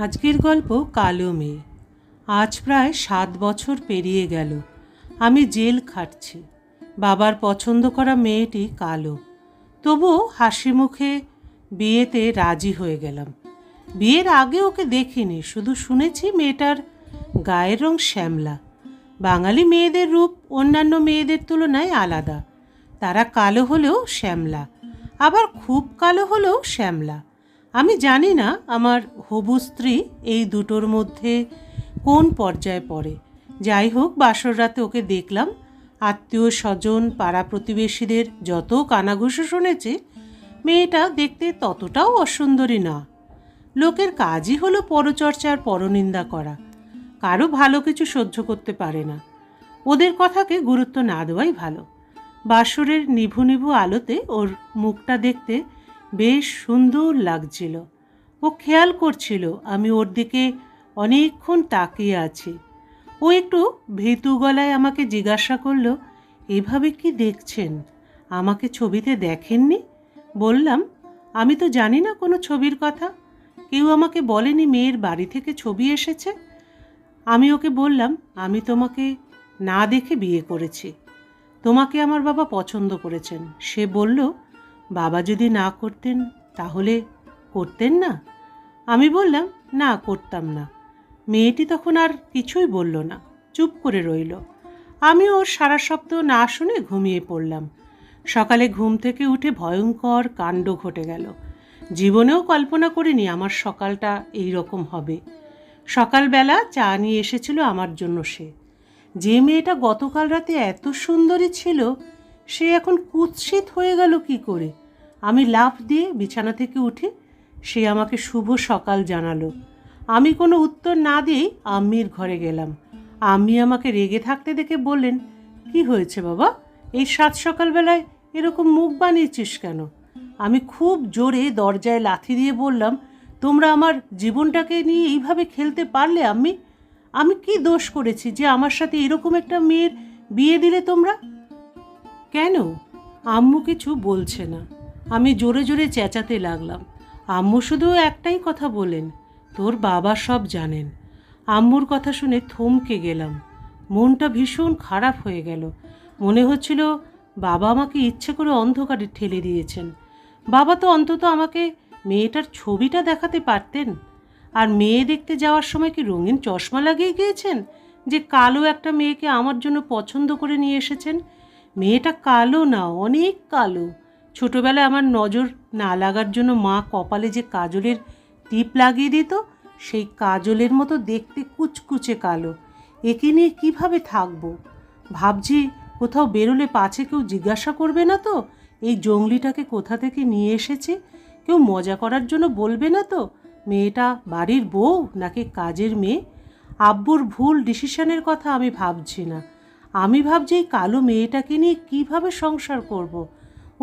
আজকের গল্প কালো মেয়ে। আজ প্রায় 7 বছর পেরিয়ে গেল। আমি জেল খাটছি। বাবার পছন্দ করা মেয়েটি কালো, তবুও হাসি মুখে বিয়েতে রাজি হয়ে গেলাম। বিয়ের আগে ওকে দেখিনি, শুধু শুনেছি মেয়েটার গায়ের রং শ্যামলা। বাঙালি মেয়েদের রূপ অন্যান্য মেয়েদের তুলনায় আলাদা। তারা কালো হলেও শ্যামলা, আবার খুব কালো হলেও শ্যামলা। আমি জানি না আমার হবু স্ত্রী এই দুটোর মধ্যে কোন পর্যায়ে পড়ে। যাই হোক, বাসর রাতে ওকে দেখলাম। আত্মীয় স্বজন পাড়া প্রতিবেশীদের যত কানাঘুষো শুনেছি, মেয়েটা দেখতে ততটাও অসুন্দরী না। লোকের কাজই হলো পরচর্চার পরনিন্দা করা। কারো ভালো কিছু সহ্য করতে পারে না। ওদের কথাকে গুরুত্ব না দেওয়াই ভালো। বাসরের নিভু নিভু আলোতে ওর মুখটা দেখতে বেশ সুন্দর লাগছিল। ও খেয়াল করছিল আমি ওর দিকে অনেকক্ষণ তাকিয়ে আছি। ও একটু ভীতু গলায় আমাকে জিজ্ঞাসা করলো, এভাবে কি দেখছেন? আমাকে ছবিতে দেখেননি? বললাম, আমি তো জানি না কোনো ছবির কথা। কেউ আমাকে বলেনি মেয়ের বাড়ি থেকে ছবি এসেছে। আমি ওকে বললাম, আমি তোমাকে না দেখে বিয়ে করেছি। তোমাকে আমার বাবা পছন্দ করেছেন। সে বলল, বাবা যদি না করতেন তাহলে করতেন না? আমি বললাম, না, করতাম না। মেয়েটি তখন আর কিছুই বলল না, চুপ করে রইল। আমি ওর সারা শব্দ না শুনে ঘুমিয়ে পড়লাম। সকালে ঘুম থেকে উঠে ভয়ঙ্কর কাণ্ড ঘটে গেল। জীবনেও কল্পনা করিনি আমার সকালটা এই রকম হবে। সকালবেলা চা নিয়ে এসেছিল আমার জন্য সে। যে মেয়েটা গতকাল রাতে এত সুন্দরী ছিল, সে এখন কুৎসিত হয়ে গেল কি করে? আমি লাফ দিয়ে বিছানা থেকে উঠে সে আমাকে শুভ সকাল জানালো। আমি কোনো উত্তর না দিয়েই আম্মির ঘরে গেলাম। আম্মি আমাকে রেগে থাকতে দেখে বললেন, কি হয়েছে বাবা, এই সাত সকালবেলায় এরকম মুখ বানিয়েছিস কেন? আমি খুব জোরে দরজায় লাথি দিয়ে বললাম, তোমরা আমার জীবনটাকে নিয়ে এইভাবে খেলতে পারলে আম্মি? আমি কি দোষ করেছি যে আমার সাথে এরকম একটা মেয়ের বিয়ে দিলে তোমরা? কেন? আম্মু কিছু বলছে না। আমি জোরে জোরে চেঁচাতে লাগলাম। আম্মু শুধু একটাই কথা বলেন, তোর বাবা সব জানেন। আম্মুর কথা শুনে থমকে গেলাম। মনটা ভীষণ খারাপ হয়ে গেল। মনে হচ্ছিল বাবা আমাকে ইচ্ছে করে অন্ধকারে ঠেলে দিয়েছেন। বাবা তো অন্তত আমাকে মেয়েটার ছবিটা দেখাতে পারতেন। আর মেয়ে দেখতে যাওয়ার সময় কি রঙিন চশমা লাগিয়ে গিয়েছেন যে কালো একটা মেয়েকে আমার জন্য পছন্দ করে নিয়ে এসেছেন? মেয়েটা কালো না, অনেক কালো। ছোটোবেলায় আমার নজর না লাগার জন্য মা কপালে যে কাজলের টিপ লাগিয়ে দিত, সেই কাজলের মতো দেখতে কুচকুচে কালো। একে নিয়ে কীভাবে থাকবো? ভাবছি, কোথাও বেরোলে পাছে কেউ জিজ্ঞাসা করবে না তো এই জঙ্গলিটাকে কোথা থেকে নিয়ে এসেছে? কেউ মজা করার জন্য বলবে না তো মেয়েটা বাড়ির বউ নাকি কাজের মেয়ে? আব্বুর ভুল ডিসিশনের কথা আমি ভাবছি না। আমি ভাবছি এই কালো মেয়েটাকে নিয়ে কীভাবে সংসার করব।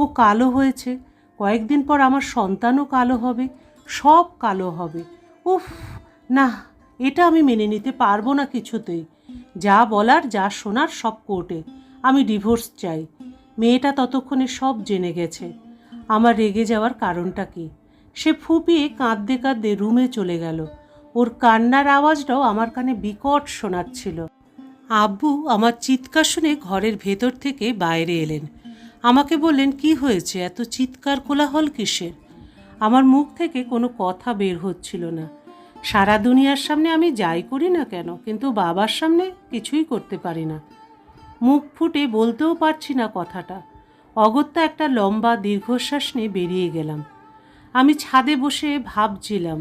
ও কালো হয়েছে, কয়েকদিন পর আমার সন্তানও কালো হবে, সব কালো হবে। উফ, না, এটা আমি মেনে নিতে পারবো না কিছুতেই। যা বলার যা শোনার সব কোর্টে। আমি ডিভোর্স চাই। মেয়েটা ততক্ষণে সব জেনে গেছে। আমার রেগে যাওয়ার কারণটা কি? সে ফুপিয়ে কাঁদতে কাঁদতে রুমে চলে গেল। ওর কান্নার আওয়াজটাও আমার কানে বিকট শোনাচ্ছিল। আব্বু আমার চিৎকার শুনে ঘরের ভেতর থেকে বাইরে এলেন। আমাকে বললেন, কি হয়েছে, এত চিৎকার কোলাহল কিসের? আমার মুখ থেকে কোনো কথা বের হচ্ছিল না। সারা দুনিয়ার সামনে আমি যাই করি না কেন, কিন্তু বাবার সামনে কিছুই করতে পারি না। মুখ ফুটে বলতেও পারছি না কথাটা। অগত্যা একটা লম্বা দীর্ঘশ্বাস নিয়ে বেরিয়ে গেলাম। আমি ছাদে বসে ভাবছিলাম,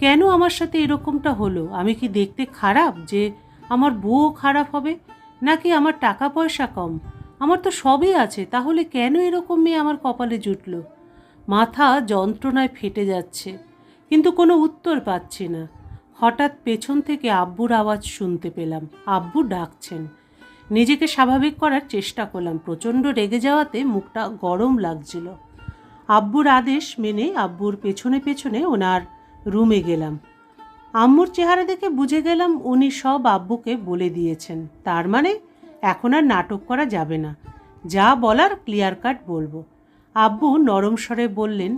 কেন আমার সাথে এরকমটা হলো? আমি কি দেখতে খারাপ যে আমার বউ খারাপ হবে? নাকি আমার টাকা পয়সা কম? আমার তো সবই আছে, তাহলে কেন এরকম মেয়ে আমার কপালে জুটল? মাথা যন্ত্রণায় ফেটে যাচ্ছে, কিন্তু কোনো উত্তর পাচ্ছি না। হঠাৎ পেছন থেকে আব্বুর আওয়াজ শুনতে পেলাম। আব্বু ডাকছেন। নিজেকে স্বাভাবিক করার চেষ্টা করলাম। প্রচণ্ড রেগে যাওয়াতে মুখটা গরম লাগছিল। আব্বুর আদেশ মেনে আব্বুর পেছনে পেছনে ওনার রুমে গেলাম। আম্মুর চেহারা দেখে বুঝে গেলাম উনি সব আব্বুকে বলে দিয়েছেন। তার মানে এখন আর নাটক করা যাবে না, যা বলার ক্লিয়ার কাট বলবো। আব্বু নরম স্বরে বললেন,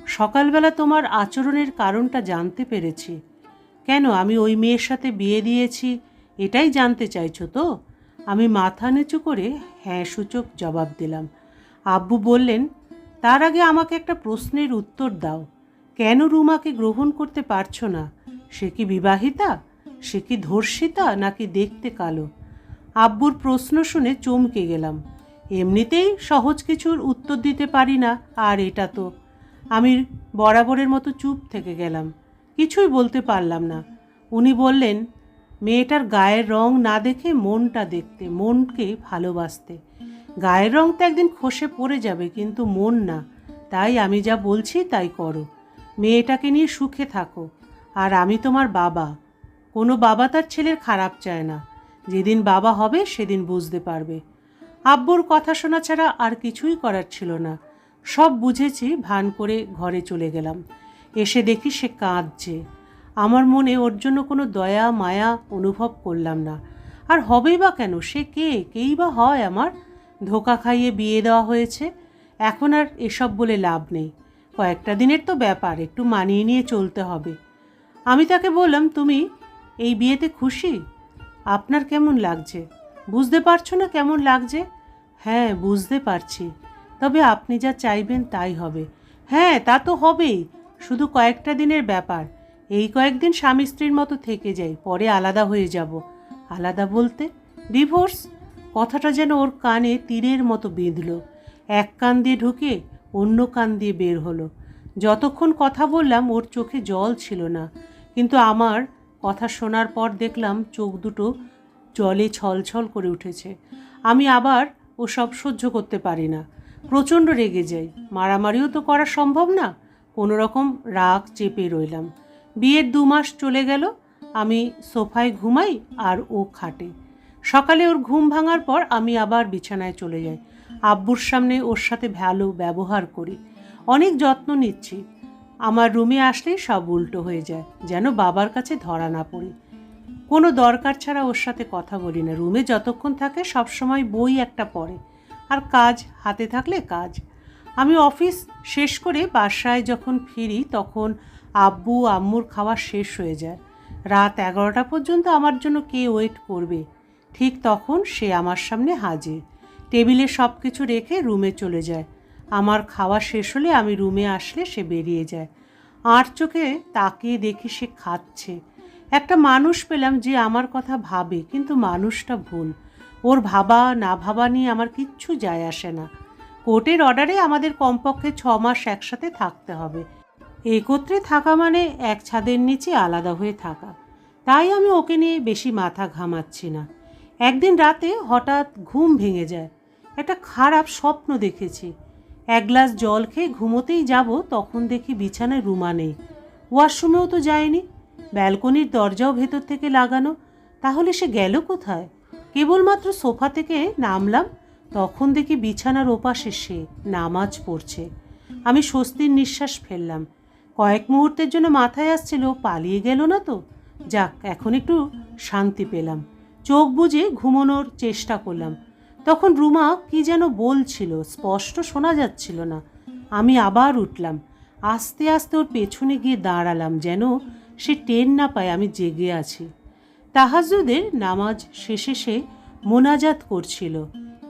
সকালবেলা তোমার আচরণের কারণটা জানতে পেরেছি। কেন আমি ওই মেয়ের সাথে বিয়ে দিয়েছি এটাই জানতে চাইছো তো? আমি মাথা নিচু করে হ্যাঁ সূচক জবাব দিলাম। আব্বু বললেন, তার আগে আমাকে একটা প্রশ্নের উত্তর দাও। কেন রুমাকে গ্রহণ করতে পারছো না? সে কি বিবাহিতা? সে কি ধর্ষিতা নাকি দেখতে কালো? আব্বুর প্রশ্ন শুনে চমকে গেলাম। এমনিতেই সহজ কিছুর উত্তর দিতে পারি না, আর এটা তো। আমি বরাবরের মতো চুপ থেকে গেলাম, কিছুই বলতে পারলাম না। উনি বললেন, মেয়েটার গায়ের রং না দেখে মনটা দেখতে, মনকে ভালোবাসতে। গায়ের রং তো একদিন খসে পড়ে যাবে, কিন্তু মন না। তাই আমি যা বলছি তাই করো। মেয়েটাকে নিয়ে সুখে থাকো। আর আমি তোমার বাবা। কোনো বাবা তার ছেলের খারাপ চায় না। যেদিন বাবা হবে সেদিন বুঝতে পারবে। আব্বুর কথা শোনা ছাড়া আর কিছুই করার ছিল না। সব বুঝেছি, ভান করে ঘরে চলে গেলাম। এসে দেখি সে কাঁদছে। আমার মনে ওর জন্য কোনো দয়া মায়া অনুভব করলাম না। আর হবেই বা কেন? সে কে? কেই বা হয় আমার? ধোঁকা খাইয়ে বিয়ে দেওয়া হয়েছে। এখন আর এসব বলে লাভ নেই। কয়েকটা দিনের তো ব্যাপার, একটু মানিয়ে নিয়ে চলতে হবে। আমি তাকে বললাম, তুমি এই বিয়েতে খুশি? আপনার কেমন লাগছে? বুঝতে পারছো না কেমন লাগছে? হ্যাঁ, বুঝতে পারছি। তবে আপনি যা চাইবেন তাই হবে। হ্যাঁ, তা তো হবেই। শুধু কয়েকটা দিনের ব্যাপার। এই কয়েকদিন স্বামী স্ত্রীর মতো থেকে যাই, পরে আলাদা হয়ে যাব। আলাদা বলতে? ডিভোর্স। কথাটা যেন ওর কানে তীরের মতো বিঁধল। এক কান দিয়ে ঢুকে অন্য কান দিয়ে বের হলো। যতক্ষণ কথা বললাম ওর চোখে জল ছিল না, কিন্তু আমার কথা শোনার পর দেখলাম চোখ দুটো জলে ছলছল করে উঠেছে। আমি আবার ওসব সহ্য করতে পারি না, প্রচণ্ড রেগে যাই। মারামারিও তো করা সম্ভব না। কোনো রকম রাগ চেপে রইলাম। বিয়ের 2 মাস চলে গেল। আমি সোফায় ঘুমাই আর ও খাটে। সকালে ওর ঘুম ভাঙার পর আমি আবার বিছানায় চলে যাই। আব্বুর সামনে ওর সাথে ভালো ব্যবহার করি, অনেক যত্ন নিচ্ছি। আমার রুমে আসলেই সব উল্টো হয়ে যায়, যেন বাবার কাছে ধরা না পড়ি। কোনো দরকার ছাড়া ওর সাথে কথা বলি না। রুমে যতক্ষণ থাকে সবসময় বই একটা পড়ে, আর কাজ হাতে থাকলে কাজ। আমি অফিস শেষ করে বাসায় যখন ফিরি তখন আব্বু আম্মুর খাওয়া শেষ হয়ে যায়। রাত 11টা পর্যন্ত আমার জন্য কে ওয়েট করবে? ঠিক তখন সে আমার সামনে হাজির। টেবিলে সব কিছু রেখে রুমে চলে যায়। আমার খাওয়া শেষ হলে আমি রুমে আসলে সে বেরিয়ে যায়। আর চোখে তাকিয়ে দেখি সে খাচ্ছে। একটা মানুষ পেলাম যে আমার কথা ভাবে, কিন্তু মানুষটা ভুল। ওর ভাবা না ভাবা নিয়ে আমার কিচ্ছু যায় আসে না। কোর্টের অর্ডারে আমাদের কমপক্ষে 6 মাস একসাথে থাকতে হবে। একত্রে থাকা মানে এক ছাদের নিচে আলাদা হয়ে থাকা। তাই আমি ওকে নিয়ে বেশি মাথা ঘামাচ্ছি না। একদিন রাতে হঠাৎ ঘুম ভেঙে যায়। একটা খারাপ স্বপ্ন দেখেছি। এক গ্লাস জল খেয়ে ঘুমোতেই যাব, তখন দেখি বিছানায় রুমা নেই। ওয়াশরুমেও তো যায়নি। ব্যালকনির দরজাও ভেতর থেকে লাগানো। তাহলে সে গেল কোথায়? কেবলমাত্র সোফা থেকে নামলাম, তখন দেখি বিছানার ওপাশে সে নামাজ পড়ছে। আমি স্বস্তির নিঃশ্বাস ফেললাম। কয়েক মুহূর্তের জন্য মাথায় আসছিল পালিয়ে গেল না তো। যাক, এখন একটু শান্তি পেলাম। চোখ বুজে ঘুমানোর চেষ্টা করলাম। তখন রুমা কি যেন বলছিল, স্পষ্ট শোনা যাচ্ছিল না। আমি আবার উঠলাম। আস্তে আস্তে ওর পেছনে গিয়ে দাঁড়ালাম, যেন সে টের না পায় আমি জেগে আছি। তাহাজ্জুদের নামাজ শেষে সে মোনাজাত করছিল,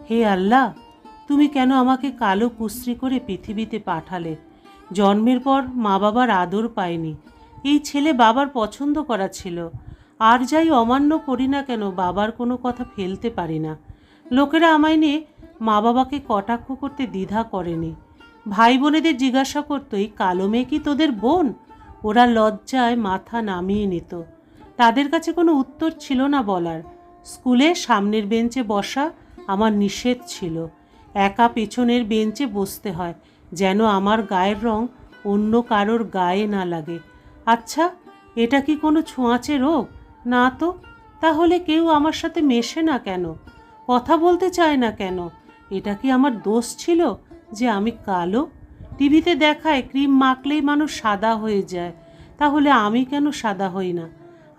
হে আল্লাহ, তুমি কেন আমাকে কালো কুস্ত্রি করে পৃথিবীতে পাঠালে? জন্মের পর মা বাবার আদর পায়নি। এই ছেলে বাবার পছন্দ করা ছিল। আর যাই অমান্য করি না কেন, বাবার কোনো কথা ফেলতে পারি না। লোকেরা আমায় নিয়ে মা বাবাকে কটাক্ষ করতে দ্বিধা করেনি। ভাই বোনেদের জিজ্ঞাসা করতো, এই কালো মেয়ে কি তোদের বোন? ওরা লজ্জায় মাথা নামিয়ে নিত। তাদের কাছে কোনো উত্তর ছিল না বলার। স্কুলে সামনের বেঞ্চে বসা আমার নিষেধ ছিল। একা পেছনের বেঞ্চে বসতে হয়, যেন আমার গায়ের রং অন্য কারোর গায়ে না লাগে। আচ্ছা, এটা কি কোনো ছোঁয়াচে রোগ? না তো। তাহলে কেউ আমার সাথে মেশে না কেন? কথা বলতে চায় না কেন? এটা কি আমার দোষ ছিল যে আমি কালো? টিভিতে দেখায় ক্রিম মাখলেই মানুষ সাদা হয়ে যায়। তাহলে আমি কেন সাদা হই না?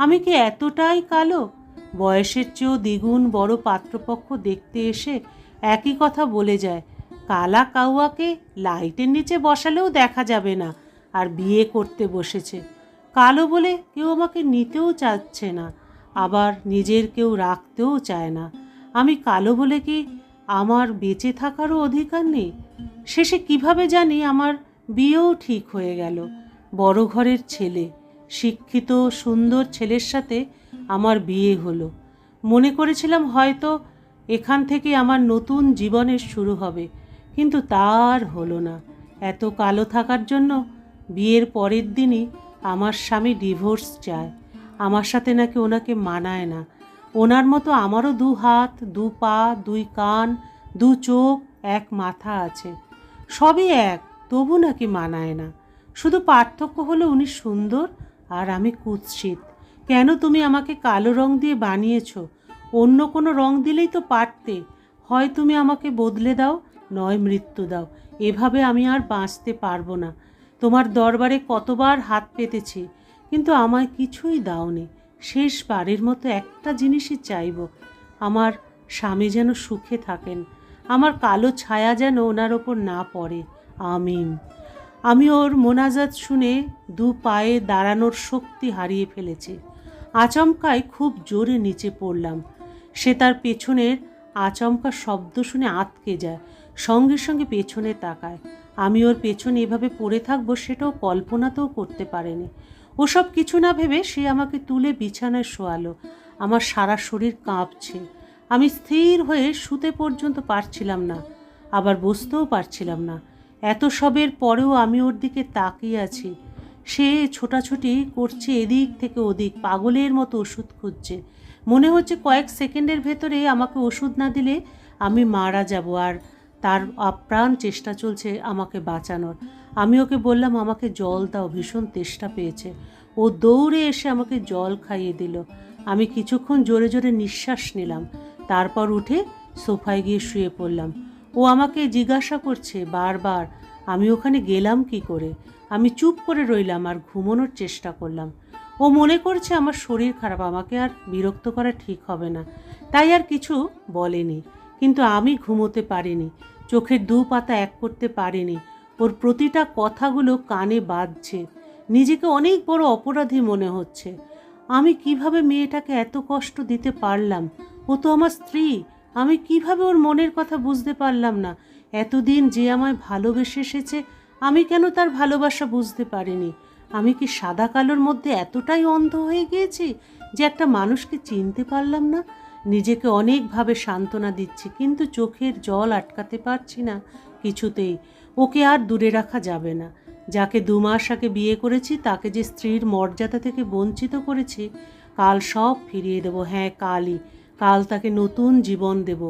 আমি কি এতটাই কালো? বয়সের চেয়েও দ্বিগুণ বড় পাত্রপক্ষ দেখতে এসে একই কথা বলে যায়, কালা কাউয়াকে লাইটের নিচে বসালেও দেখা যাবে না, আর বিয়ে করতে বসেছে। কালো বলে কেউ আমাকে নিতেও চাচ্ছে না, আবার নিজের কেউ রাখতেও চায় না। আমি কালো বলে কি আমার বেঁচে থাকারও অধিকার নেই? শেষে কিভাবে জানি আমার বিয়েও ঠিক হয়ে গেল। বড় ঘরের ছেলে, শিক্ষিত সুন্দর ছেলের সাথে আমার বিয়ে হলো। মনে করেছিলাম হয়তো এখান থেকে আমার নতুন জীবনের শুরু হবে, কিন্তু তার হলো না। এত কালো থাকার জন্য বিয়ের পরের দিনই আমার স্বামী ডিভোর্স চায়। আমার সাথে নাকি ওনাকে মানায় না। ওনার মতো আমারও 2 হাত 2 পা 2 কান 2 চোখ 1 মাথা আছে, সবই এক, তবু নাকি মানায় না। শুধু পার্থক্য হলো উনি সুন্দর আর আমি কুৎসিত। কেন তুমি আমাকে কালো রং দিয়ে বানিয়েছো? অন্য কোনো রং দিলেই তো পারতে। হয় তুমি আমাকে বদলে দাও, নয় মৃত্যু দাও। এভাবে আমি আর বাঁচতে পারবো না। তোমার দরবারে কতবার হাত পেতেছি, কিন্তু আমায় কিছুই দাওনি। শেষবারের মতো একটা জিনিসই চাইব, আমার স্বামী যেন সুখে থাকেন, আমার কালো ছায়া যেন ওনার ওপর না পড়ে। আমিন। আমি ওর মোনাজাত শুনে 2 পায়ে দাঁড়ানোর শক্তি হারিয়ে ফেলেছি। আচমকায় খুব জোরে নিচে পড়লাম। সে তার পেছনের আচমকা শব্দ শুনে আঁতকে যায়, সঙ্গে সঙ্গে পেছনে তাকায়। আমি ওর পেছনে এভাবে পড়ে থাকবো সেটাও কল্পনাতেও করতে পারেনি। ওসব কিছু না ভেবে সে আমাকে তুলে বিছানায় শোয়ালো। আমার সারা শরীর কাঁপছে। আমি স্থির হয়ে শুতে পর্যন্ত পারছিলাম না, আবার বসতেও পারছিলাম না। এত সবের পরেও আমি ওর দিকে তাকিয়ে আছি। সে ছোটাছুটি করছে এদিক থেকে ওদিক, পাগলের মতো ওষুধ খুঁজছে। মনে হচ্ছে কয়েক সেকেন্ডের ভেতরে আমাকে ওষুধ না দিলে আমি মারা যাব, আর তার আপ্রাণ চেষ্টা চলছে আমাকে বাঁচানোর। আমি ওকে বললাম আমাকে জল দাও, ভীষণ তেষ্টা পেয়েছে। ও দৌড়ে এসে আমাকে জল খাইয়ে দিল। আমি কিছুক্ষণ জোরে জোরে নিঃশ্বাস নিলাম, তারপর উঠে সোফায় গিয়ে শুয়ে পড়লাম। ও আমাকে জিজ্ঞাসা করছে বারবার আমি ওখানে গেলাম কি করে। আমি চুপ করে রইলাম আর ঘুমানোর চেষ্টা করলাম। ও মনে করছে আমার শরীর খারাপ, আমাকে আর বিরক্ত করা ঠিক হবে না, তাই আর কিছু বলেনি। কিন্তু আমি ঘুমোতে পারিনি, চোখের 2 পাতা এক করতে পারিনি। ওর প্রতিটা কথাগুলো কানে বাজছে। নিজেকে অনেক বড় অপরাধী মনে হচ্ছে। আমি কিভাবে মেয়েটাকে এত কষ্ট দিতে পারলাম? ও তো আমার স্ত্রী। আমি কিভাবে ওর মনের কথা বুঝতে পারলাম না? এতদিন যে আমায় ভালোবেসে এসেছে, আমি কেন তার ভালোবাসা বুঝতে পারিনি? আমি কি সাদা কালোর মধ্যে এতটাই অন্ধ হয়ে গিয়েছি যে একটা মানুষকে চিনতে পারলাম না? নিজেকে অনেকভাবে সান্ত্বনা দিচ্ছি, কিন্তু চোখের জল আটকাতে পারছি না কিছুতেই। ওকে আর দূরে রাখা যাবে না। যাকে 2 মাস আগে বিয়ে করেছি, তাকে যে স্ত্রীর মর্যাদা থেকে বঞ্চিত করেছি, কাল সব ফিরিয়ে দেব। হ্যাঁ, কালই। কাল তাকে নতুন জীবন দেব।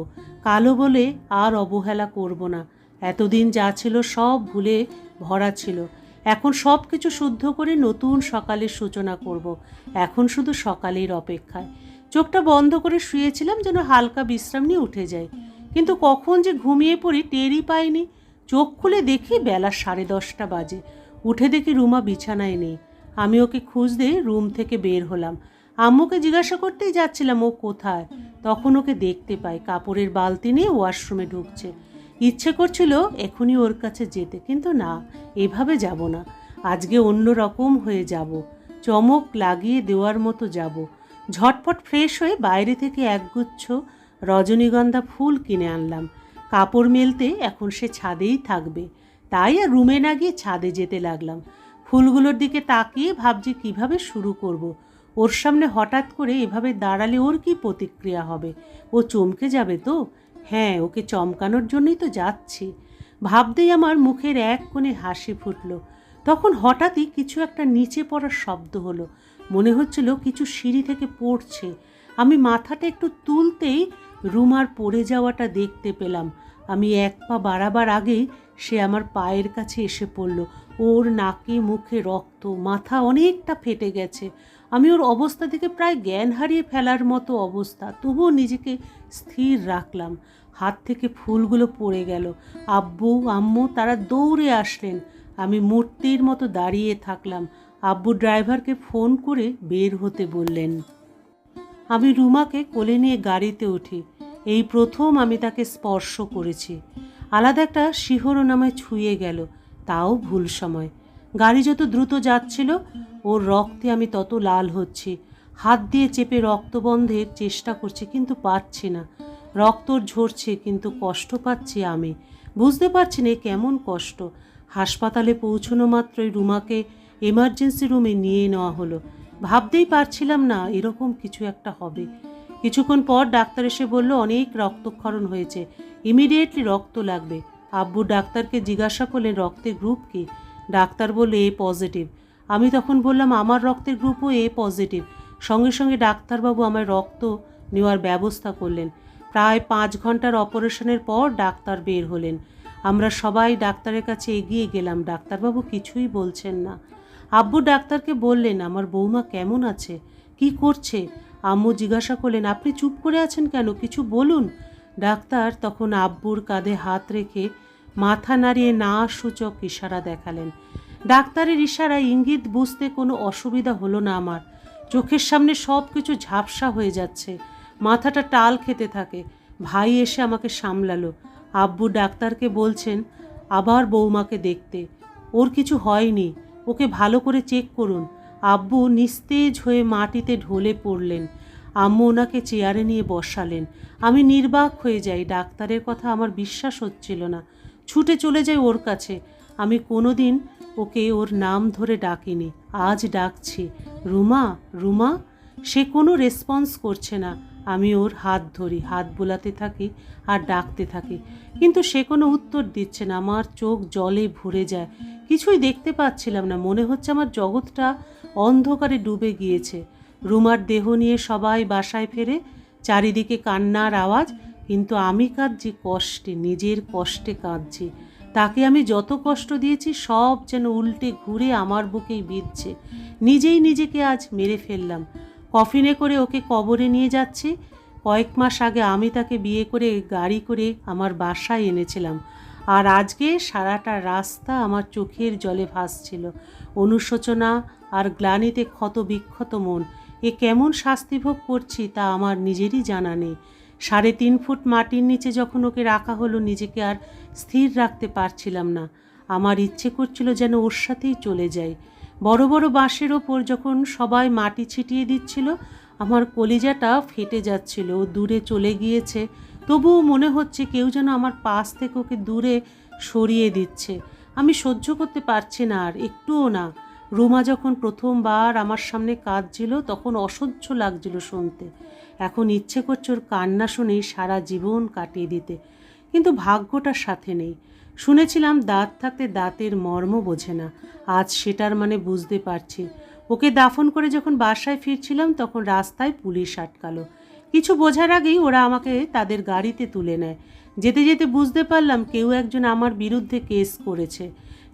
কালো বলে আর অবহেলা করব না। এতদিন যা ছিল সব ভুলে ভরা ছিল। এখন সব কিছু শুদ্ধ করে নতুন সকালের সূচনা করব। এখন শুধু সকালের অপেক্ষায়। চোখটা বন্ধ করে শুয়েছিলাম যেন হালকা বিশ্রাম নিয়ে উঠে যাই, কিন্তু কখন যে ঘুমিয়ে পড়ি টেরই পাইনি। চোখ খুলে দেখি বেলা 10:30 বাজে। উঠে দেখি রুমা বিছানায় নেই। আমি ওকে খুঁজতে রুম থেকে বের হলাম। আম্মুকে জিজ্ঞাসা করতেই যাচ্ছিলাম ও কোথায়, তখন ওকে দেখতে পাই কাপড়ের বালতি নিয়ে ওয়াশরুমে ঢুকছে। ইচ্ছে করছিল এখনই ওর কাছে যেতে, কিন্তু না, এভাবে যাব না। আজকে অন্য রকম হয়ে যাব, চমক লাগিয়ে দেওয়ার মতো যাব। ঝটপট ফ্রেশ হয়ে বাইরে থেকে একগুচ্ছ রজনীগন্ধা ফুল কিনে আনলাম। কাপড় মেলতে এখন সে ছাদেই থাকবে, তাই আর রুমে না গিয়ে ছাদে যেতে লাগলাম। ফুলগুলোর দিকে তাকিয়ে ভাবছি কিভাবে শুরু করব। ওর সামনে হঠাৎ করে এভাবে দাঁড়ালে ওর কি প্রতিক্রিয়া হবে? ও চমকে যাবে তো? হ্যাঁ, ওকে চমকানোর জন্যই তো যাচ্ছি। ভাবতেই আমার মুখের এক কোণে হাসি ফুটল। তখন হঠাৎই কিছু একটা নিচে পড়ার শব্দ হলো। মনে হচ্ছিল কিছু সিঁড়ি থেকে পড়ছে। আমি মাথাটা একটু তুলতেই রুমার পড়ে যাওয়াটা দেখতে পেলাম। আমি 1 পা বাড়াবার আগেই সে আমার পায়ের কাছে এসে পড়ল। ওর নাকে মুখে রক্ত, মাথা অনেকটা ফেটে গেছে। আমি ওর অবস্থা থেকে প্রায় জ্ঞান হারিয়ে ফেলার মতো অবস্থা, তবুও নিজেকে স্থির রাখলাম। হাত থেকে ফুলগুলো পড়ে গেল। আব্বু আম্মু তারা দৌড়ে আসলেন। আমি মূর্তির মতো দাঁড়িয়ে থাকলাম। আব্বু ড্রাইভারকে ফোন করে বের হতে বললেন। আমি রুমাকে কোলে নিয়ে গাড়িতে উঠি। এই প্রথম আমি তাকে স্পর্শ করেছি। আলাদা একটা শিহরণ আমায় ছুঁয়ে গেল, তাও ভুল সময়। গাড়ি যত দ্রুত যাচ্ছিল ওর রক্তে আমি তত লাল হচ্ছি। হাত দিয়ে চেপে রক্ত বন্ধের চেষ্টা করছি, কিন্তু পারছি না। রক্ত ঝরছে, কিন্তু কষ্ট পাচ্ছি আমি। বুঝতে পারছি না কেমন কষ্ট। হাসপাতালে পৌঁছানো মাত্রই রুমাকে এমার্জেন্সি রুমে নিয়ে নেওয়া হলো। ভাবতেই পারছিলাম না এরকম কিছু একটা হবে। কিছুক্ষণ পর ডাক্তার এসে বলল অনেক রক্তক্ষরণ হয়েছে, ইমিডিয়েটলি রক্ত লাগবে। আব্বু ডাক্তারকে জিজ্ঞাসা করলেন রক্তের গ্রুপ কি। ডাক্তার বললে এ পজিটিভ। আমি তখন বললাম আমার রক্তের গ্রুপও এ পজিটিভ। সঙ্গে সঙ্গে ডাক্তারবাবু আমার রক্ত নেওয়ার ব্যবস্থা করলেন। প্রায় 5 ঘন্টার অপারেশনের পর ডাক্তার বের হলেন। আমরা সবাই ডাক্তারের কাছে এগিয়ে গেলাম। ডাক্তারবাবু কিছুই বলছেন না। আব্বু ডাক্তারকে বললেন আমার বৌমা কেমন আছে, কি করছে। আম্মু জিজ্ঞাসা করলেন আপনি চুপ করে আছেন কেন, কিছু বলুন। ডাক্তার তখন আব্বুর কাঁধে হাত রেখে মাথা নাড়িয়ে না সূচক ইশারা দেখালেন। ডাক্তারের ইশারায় ইঙ্গিত বুঝতে কোনো অসুবিধা হলো না আমার। চোখের সামনে সব কিছু ঝাপসা হয়ে যাচ্ছে, মাথাটা টাল খেতে থাকে। ভাই এসে আমাকে সামলালো। আব্বু ডাক্তারকে বলছেন আবার বৌমাকে দেখতে, ওর কিছু হয়নি, ওকে ভালো করে চেক করুন। আব্বু নিস্তেজ হয়ে মাটিতে ঢলে পড়লেন। আম্মু ওনাকে চেয়ারে নিয়ে বসালেন। আমি নির্বাক হয়ে যাই। ডাক্তারের কথা আমার বিশ্বাস হচ্ছিল না। ছুটে চলে যাই ওর কাছে। আমি কোনোদিন ওকে ওর নাম ধরে ডাকিনি, আজ ডাকছি, রুমা রুমা। সে কোনো রেসপন্স করছে না। আমি ওর হাত ধরি, হাত বোলাতে থাকি আর ডাকতে থাকি, কিন্তু সে কোনো উত্তর দিচ্ছে না। আমার চোখ জলে ভরে যায়, কিছুই দেখতে পাচ্ছিলাম না। মনে হচ্ছে আমার জগৎটা অন্ধকারে ডুবে গিয়েছে। রুমার দেহ নিয়ে সবাই বাসায় ফেরে, চারিদিকে কান্নার আওয়াজ, কিন্তু আমি কাঁদছি কষ্টে, নিজের কষ্টে কাঁদছি। তাকে আমি যত কষ্ট দিয়েছি সব যেন উল্টে ঘুরে আমার বুকেই বিঁধছে। নিজেই নিজেকে আজ মেরে ফেললাম। কফিনে করে ওকে কবরে নিয়ে যাচ্ছি। কয়েক মাস আগে আমি তাকে বিয়ে করে গাড়ি করে আমার বাসায় এনেছিলাম, আর আজকে সারাটা রাস্তা আমার চোখের জলে ভাসছিল। অনুশোচনা আর গ্লানিতে ক্ষত বিক্ষত মন। এ কেমন শাস্তি ভোগ করছি তা আমার নিজেরই জানা নেই। 3.5 ফুট মাটির নিচে যখন ওকে রাখা হলো, নিজেকে আর স্থির রাখতে পারছিলাম না। আমার ইচ্ছে করছিল যেন ওর সাথেই চলে যাই। বড় বড় বাঁশের ওপর যখন সবাই মাটি ছিটিয়ে দিচ্ছিল, আমার কলিজাটা ফেটে যাচ্ছিল। ও দূরে চলে গিয়েছে, তবুও মনে হচ্ছে কেউ যেন আমার পাশ থেকে ওকে দূরে সরিয়ে দিচ্ছে। আমি সহ্য করতে পারছি না আর একটুও না। রুমা যখন প্রথমবার আমার সামনে কাঁদছিল তখন অসহ্য লাগছিল শুনতে। এখন ইচ্ছে করছে ওর কান্না শুনেই সারা জীবন কাটিয়ে দিতে, কিন্তু ভাগ্যটা সাথে নেই। শুনেছিলাম দাঁত থাকতে দাঁতের মর্ম বোঝে না, আজ সেটার মানে বুঝতে পারছি। ওকে দাফন করে যখন বাসায় ফিরছিলাম তখন রাস্তায় পুলিশ আটকালো। কিছু বোঝার আগেই ওরা আমাকে তাদের গাড়িতে তুলে নেয়। যেতে যেতে বুঝতে পারলাম কেউ একজন আমার বিরুদ্ধে কেস করেছে,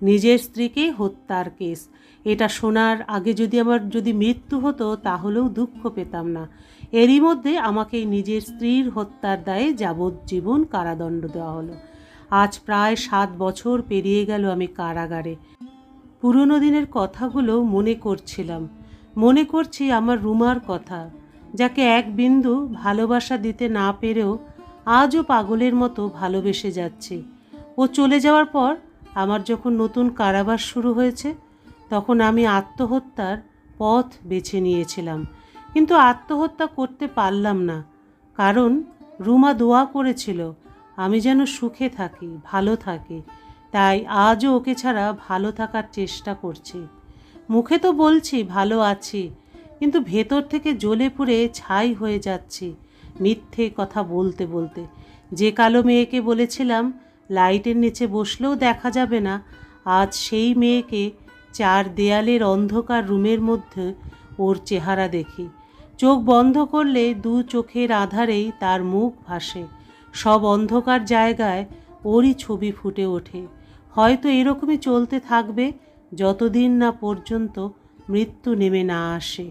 নিজের স্ত্রীকে হত্যার কেস। এটা শোনার আগে আমার মৃত্যু হতো তাহলেও দুঃখ পেতাম না। এরই মধ্যে আমাকে নিজের স্ত্রীর হত্যার দায়ে যাবজ্জীবন কারাদণ্ড দেওয়া হলো। আজ প্রায় 7 বছর পেরিয়ে গেল আমি কারাগারে। পুরনো দিনের কথাগুলো মনে করছিলাম। মনে করছি আমার রুমার কথা, যাকে এক বিন্দু ভালোবাসা দিতে না পেরেও আজও পাগলের মতো ভালোবেসে যাচ্ছি। ও চলে যাওয়ার পর আমার যখন নতুন কারাবাস শুরু হয়েছে, তখন আমি আত্মহত্যার পথ বেছে নিয়েছিলাম, কিন্তু আত্মহত্যা করতে পারলাম না। কারণ রুমা দোয়া করেছিল আমি যেন সুখে থাকি, ভালো থাকি। তাই আজও ওকে ছাড়া ভালো থাকার চেষ্টা করছি। মুখে তো বলছি ভালো আছি, কিন্তু ভেতর থেকে জ্বলে পুড়ে ছাই হয়ে যাচ্ছি মিথ্যে কথা বলতে বলতে। যে কালো মেয়েকে বলেছিলাম লাইটের নিচে বসলেও দেখা যাবে না, আজ সেই মেয়েকে 4 দেয়ালের অন্ধকার রুমের মধ্যে ওর চেহারা দেখি। চোখ বন্ধ করলে 2 চোখের আধারেই তার মুখ ভাসে। সব অন্ধকার জায়গায় ওরই ছবি ফুটে ওঠে। হয়তো এরকমই চলতে থাকবে যতদিন না পর্যন্ত মৃত্যু নেমে না আসে।